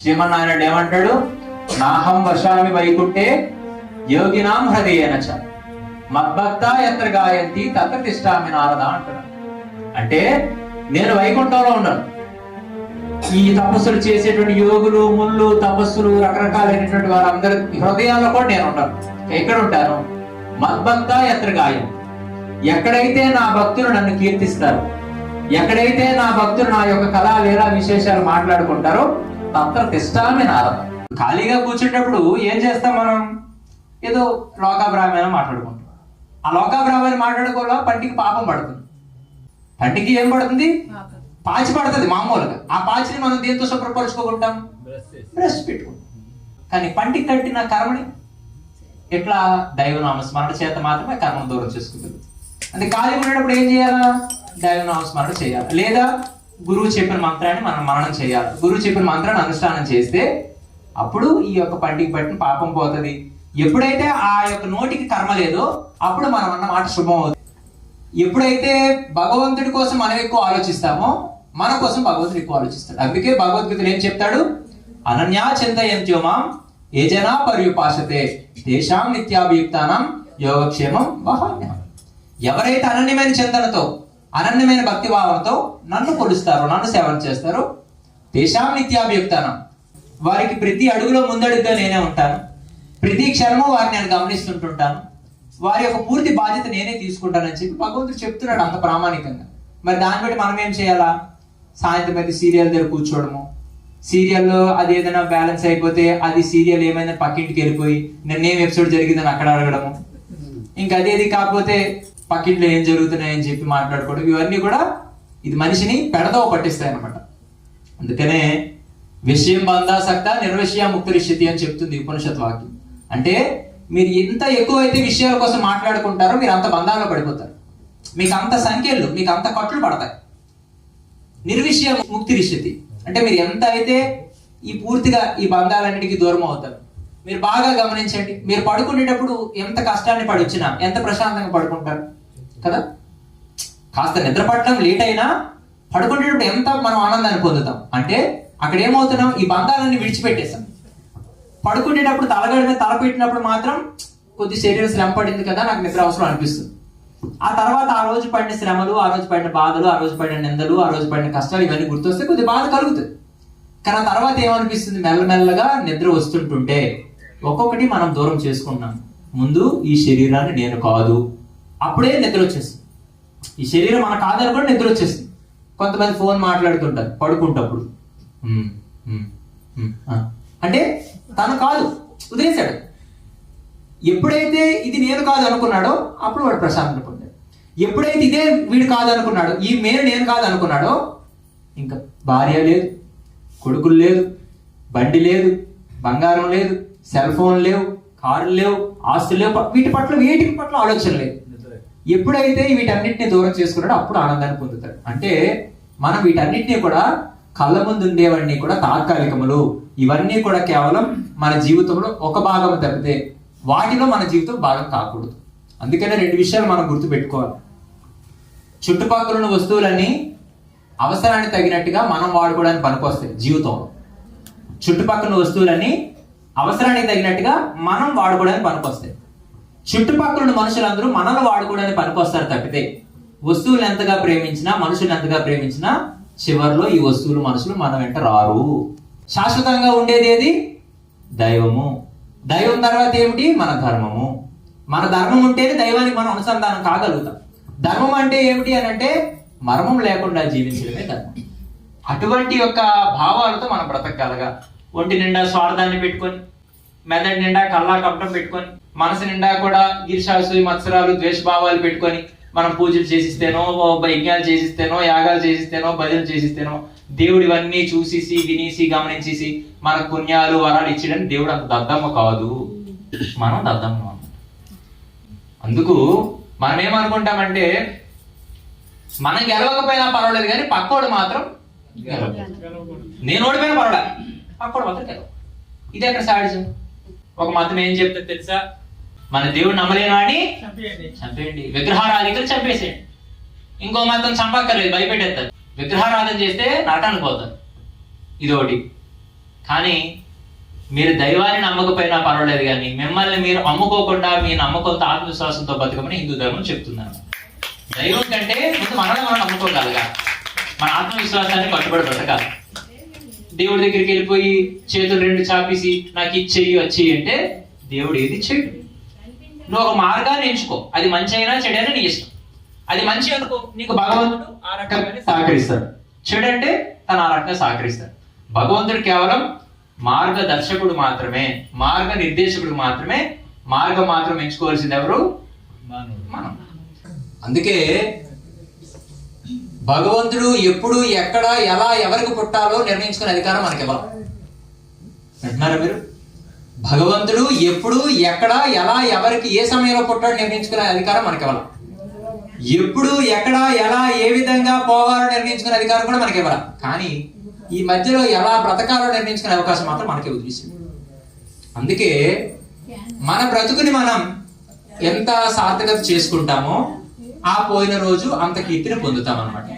శ్రీమన్నారాయణ ఏమంటాడు? నాహం వశామి వైకుంఠే యోగినాం హృదయేనచ మద్భక్త ఎత్ర గాయంతి తత్ర తిష్టామి నారద అంటాడు. అంటే నేను వైకుంఠంలో ఉన్నాను. ఈ తపస్సులు చేసేటువంటి యోగులు, ముళ్ళు, తపస్సులు, రకరకాలైనటువంటి వారందరి హృదయాల్లో కూడా నేను ఉంటాను. ఎక్కడ ఉంటాను? మద్భక్త ఎత్ర గాయం. ఎక్కడైతే నా భక్తులు నన్ను కీర్తిస్తారు, ఎక్కడైతే నా భక్తులు నా యొక్క కళా లీలా విశేషాలు మాట్లాడుకుంటారో తత్ర తిష్టామి నారద. ఖాళీగా కూర్చుంటప్పుడు ఏం చేస్తాం మనం? ఏదో లోకాభిరామేణ మాట్లాడుకుంటాం. ఆ లోకాభిరామేణ మాట్లాడుకోవడం పంటికి పాపం పడుతుంది. పంటికి ఏం పడుతుంది? పాచి పడుతుంది మామూలుగా. ఆ పాచిని మనం దేంతో శుభ్రపరుచుకుంటాం? బ్రష్ పెట్టుకుంటాం. కానీ పంటికి కట్టిన కర్మని ఎట్లా? దైవనామస్మరణ చేత మాత్రమే కర్మను దూరం చేసుకుంటుంది. అంటే ఖాళీ ఉండేటప్పుడు ఏం చేయాలా? దైవనామస్మరణ చేయాలి. లేదా గురువు చెప్పిన మంత్రాన్ని మనం మననం చేయాలి. గురువు చెప్పిన మంత్రాన్ని అనుష్ఠానం చేస్తే అప్పుడు ఈ యొక్క పంటికి పట్టిన పాపం పోతుంది. ఎప్పుడైతే ఆ యొక్క నోటికి కర్మ లేదో అప్పుడు మనం అన్న మాట శుభం అవుతుంది. ఎప్పుడైతే భగవంతుడి కోసం మనం ఎక్కువ ఆలోచిస్తామో మన కోసం భగవంతుడు ఎక్కువ ఆలోచిస్తాడు. అందుకే భగవద్గీతలో ఏం చెప్తాడు? అనన్యా చింతయంత్యో మాం ఏ జనా పర్యుపాసతే తేషాం నిత్యాభియుక్తానాం యోగక్షేమం వహామ్యహం. ఎవరైతే అనన్యమైన చింతనతో, అనన్యమైన భక్తి భావంతో నన్ను కొలుస్తారో, నన్ను సేవన చేస్తారో తేషాం నిత్యాభియుక్తానం, వారికి ప్రతి అడుగులో ముందడుగుగా నేనే ఉంటాను. ప్రతి క్షణము వారిని నేను గమనిస్తుంటుంటాను. వారి యొక్క పూర్తి బాధ్యత నేనే తీసుకుంటానని చెప్పి భగవంతుడు చెప్తున్నాడు అంత ప్రామాణికంగా. మరి దాన్ని బట్టి మనం ఏం చేయాలా? సాయంత్రం అయితే సీరియల్ దగ్గర కూర్చోవడము, సీరియల్లో అది ఏదైనా బ్యాలెన్స్ అయిపోతే అది సీరియల్ ఏమైనా పక్కింటికి వెళ్ళిపోయి నిన్నేం ఎపిసోడ్ జరిగిందని అక్కడ అడగడము, ఇంకా అదేది కాకపోతే పక్కింట్లో ఏం జరుగుతున్నాయని చెప్పి మాట్లాడుకోవడం, ఇవన్నీ కూడా ఇది మనిషిని పెడదవ పట్టిస్తాయి అన్నమాట. అందుకనే విషయం బంధాసక్త నిర్విషయ ముక్తిరిష్యతి అని చెప్తుంది ఉపనిషత్ వాక్యం. అంటే మీరు ఎంత ఎక్కువైతే విషయాల కోసం మాట్లాడుకుంటారో మీరు అంత బంధాల్లో పడిపోతారు. మీకు అంత సంఖ్యలు, మీకు అంత కట్లు పడతాయి. నిర్విషయ ముక్తిరిష్యతి అంటే మీరు ఎంత అయితే ఈ పూర్తిగా ఈ బంధాలన్నిటికీ దూరం అవుతారు. మీరు బాగా గమనించండి. మీరు పడుకునేటప్పుడు ఎంత కష్టాన్ని పడొచ్చినా ఎంత ప్రశాంతంగా పడుకుంటారు కదా? కాస్త నిద్ర పట్టడం లేట్ అయినా పడుకునేటప్పుడు ఎంత మనం ఆనందాన్ని పొందుతాం. అంటే అక్కడ ఏమవుతున్నాం? ఈ బంధాలన్నీ విడిచిపెట్టేస్తాం. పడుకునేటప్పుడు తలగడ మీద తల పెట్టినప్పుడు మాత్రం కొద్ది శరీరం శ్రమ పడింది కదా, నాకు నిద్ర అవసరం అనిపిస్తుంది. ఆ తర్వాత ఆ రోజు పడిన శ్రమలు, ఆ రోజు పడిన బాధలు, ఆ రోజు పడిన నిందలు, ఆ రోజు పడిన కష్టాలు ఇవన్నీ గుర్తొస్తే కొద్ది బాధ కలుగుతుంది. కానీ ఆ తర్వాత ఏమనిపిస్తుంది? మెల్లమెల్లగా నిద్ర వస్తుంటుంటే ఒక్కొక్కటి మనం దూరం చేసుకుంటున్నాం. ముందు ఈ శరీరాన్ని నేను కాదు, అప్పుడే నిద్ర వచ్చేస్తుంది. ఈ శరీరం మన కాదనుకుంటే నిద్ర వచ్చేస్తుంది. కొంతమంది ఫోన్ మాట్లాడుతుంటారు పడుకుంటప్పుడు. అంటే తను కాదు, వదిలేశాడు. ఎప్పుడైతే ఇది నేను కాదు అనుకున్నాడో అప్పుడు వాడు ప్రశాంతత పొందాడు. ఎప్పుడైతే ఇదే వీడు కాదు అనుకున్నాడో, ఈ మేలు నేను కాదు అనుకున్నాడో, ఇంకా భార్య లేదు, కొడుకులు లేదు, బండి లేదు, బంగారం లేదు, సెల్ ఫోన్ లేవు, కార్లు లేవు, ఆస్తులు లేవు, వీటి పట్ల ఆలోచన లేదు. ఎప్పుడైతే వీటన్నిటిని దూరం చేసుకున్నాడో అప్పుడు ఆనందాన్ని పొందుతాడు. అంటే మనం వీటన్నిటినీ కూడా కళ్ళ ముందు ఉండేవన్నీ కూడా తాత్కాలికములు. ఇవన్నీ కూడా కేవలం మన జీవితంలో ఒక భాగం తప్పితే వాటిలో మన జీవితం భాగం కాకూడదు. అందుకనే రెండు విషయాలు మనం గుర్తుపెట్టుకోవాలి. చుట్టుపక్కల ఉన్న వస్తువులన్నీ అవసరానికి తగినట్టుగా మనం వాడుకోవడానికి పనికొస్తాయి జీవితంలో. చుట్టుపక్కల వస్తువులన్నీ అవసరానికి తగినట్టుగా మనం వాడుకోవడానికి పనికొస్తాయి. చుట్టుపక్కల ఉన్న మనుషులందరూ మనల్ని వాడుకోవడానికి పనికొస్తారు తప్పితే వస్తువులు ఎంతగా ప్రేమించినా, మనుషులు ఎంతగా ప్రేమించినా చివరిలో ఈ వస్తువులు, మనుషులు మన వెంట రారు. శాశ్వతంగా ఉండేది ఏది? దైవము. దైవం తర్వాత ఏమిటి? మన ధర్మము. మన ధర్మం ఉంటేనే దైవానికి మనం అనుసంధానం కాగలుగుతాం. ధర్మం అంటే ఏమిటి అని అంటే మర్మం లేకుండా జీవించడమే ధర్మం. అటువంటి యొక్క భావాలతో మనం బ్రతకగలగా, ఒంటి నిండా స్వార్థాన్ని పెట్టుకొని, మెదడు నిండా కల్లా కపటం పెట్టుకొని, మనసు నిండా కూడా ఈర్ష్యాసు, మత్సరాలు, ద్వేషభావాలు పెట్టుకొని మనం పూజలు చేసిస్తేనో, యజ్ఞాలు చేసిస్తేనో, యాగాలు చేసిస్తేనో, భజనలు చేసిస్తేనో దేవుడు ఇవన్నీ చూసేసి, వినేసి, గమనించేసి మనకు పుణ్యాలు, వరాలు ఇచ్చడానికి దేవుడు అంత దద్దమ్మ కాదు, మనం దద్దమ్మ. అందుకు మనం ఏమనుకుంటామంటే మనం గెలవకపోయినా పర్వాలేదు కానీ పక్కోడు మాత్రం నేను ఓడిపోయినా పర్వాలేదు, పక్కోడు మాత్రం గెలవ. ఇది ఎక్కడ సాడిజం? ఒక మతం ఏం చెప్తే తెలుసా? మన దేవుడు నమ్మలేనా అని చంపేయండి, విగ్రహారాధికలు చంపేసేయండి. ఇంకో మతం చంపక్కర్లేదు, భయపెట్టేస్తారు. విగ్రహారాధన చేస్తే నరకానికి పోతారు. ఇదొకటి. కానీ మీరు దైవాన్ని నమ్మకపోయినా పర్వాలేదు, కానీ మిమ్మల్ని మీరు అమ్ముకోకుండా మీ నమ్మకంతో ఆత్మవిశ్వాసంతో బతకమని హిందూ ధర్మం చెప్తున్నాను. దైవం కంటే ముందు మనల్ని మనం నమ్ముకోగలగా, మన ఆత్మవిశ్వాసాన్ని కట్టుబడి బ్రతకాలి. దేవుడి దగ్గరికి వెళ్ళిపోయి చేతులు రెండు చాపేసి నాకు ఇది చెయ్యి వచ్చి అంటే దేవుడు ఏది చేయడు. నువ్వు ఒక మార్గాన్ని ఎంచుకో, అది మంచి అయినా చెడైనా నీ ఇష్టం. అది మంచి అనుకో, నీకు భగవంతుడు ఆ రకంగానే సహకరిస్తాడు. చెడు అంటే తను ఆ రకంగా సహకరిస్తాడు. భగవంతుడు కేవలం మార్గదర్శకుడు మాత్రమే, మార్గ నిర్దేశకుడు మాత్రమే. మార్గం మాత్రం ఎంచుకోవాల్సింది ఎవరు? మనం. అందుకే భగవంతుడు ఎప్పుడు ఎక్కడ ఎలా ఎవరికి పుట్టాలో నిర్ణయించుకునే అధికారం మనకి ఇవ్వాలి. అంటున్నారా మీరు? భగవంతుడు ఎప్పుడు ఎక్కడ ఎలా ఎవరికి ఏ సమయంలో పుట్టాడో నిర్ణయించుకునే అధికారం మనకి ఇవ్వాలి. ఎప్పుడు ఎక్కడ ఎలా ఏ విధంగా పోవాలో నిర్ణయించుకునే అధికారం కూడా మనకి ఇవ్వాలి. కానీ ఈ మధ్యలో ఎలా బ్రతకాలో నిర్ణయించుకునే అవకాశం మాత్రం మనకే వదిలేసింది. అందుకే మన బ్రతుకుని మనం ఎంత సార్థకత చేసుకుంటామో ఆ పోయిన రోజు అంత కీర్తిని పొందుతాం అన్నమాట.